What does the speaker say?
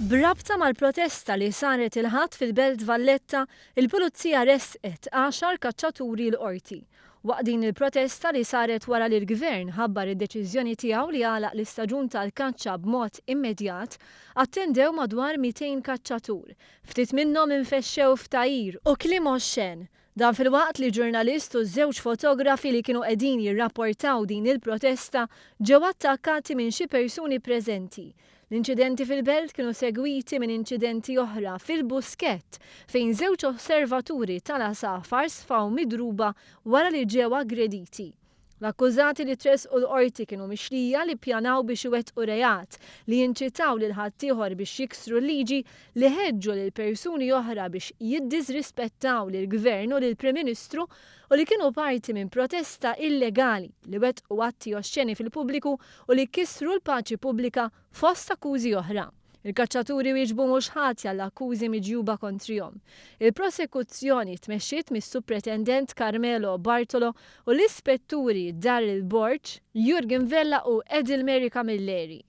B'rabta mal-protesta li saret il-ħadd fil-Belt Valletta, il-Pulizija resqet 10 kaċċaturi l-qorti. Waqt din il-protesta li saret wara li l-Gvern ħabbar id-deċiżjoni tiegħu li għalaq l-istaġun tal-kaċċa b'mod immedjat, attendew madwar 200 kaċċatur. Ftit minnhom infexxew f'tajir u kliem oxxen. Dan fil-waqt li ġurnalist u żewġ fotografi li kienu qegħdin jirrapportaw din il-protesta ġew attakkati minn xi persuni preżenti. L-inċidenti fil-belt kienu segwiti minn inċidenti oħra fil-Buskett fejn żewġ osservaturi tal-Asafar sfaw midruba wara li ġew aggrediti. L-akkużati li tresqu l-qorti kienu mixlija li ppjanaw biex iwettqu reat li jinċitaw lil ħaddieħor biex jiksru l-liġi li ħeġġu lil persuni oħra biex jiddiżrispettaw lill-Gvern u lill-Prim Ministru u li kienu parti minn protesta illegali li wettqu atti oxxeni fil-pubbliku u li kissru l-paċi pubblika fost akkużi oħra. Il-kaċċaturi wieġbu mhux ħati għall-akkużi miġjuba kontrihom. Il-prosekuzzjoni tmexxiet mis-Supretendent Carmelo Bartolo u l-ispetturi Darryl Borch, Jurgen Vella u Edil Meri Camilleri.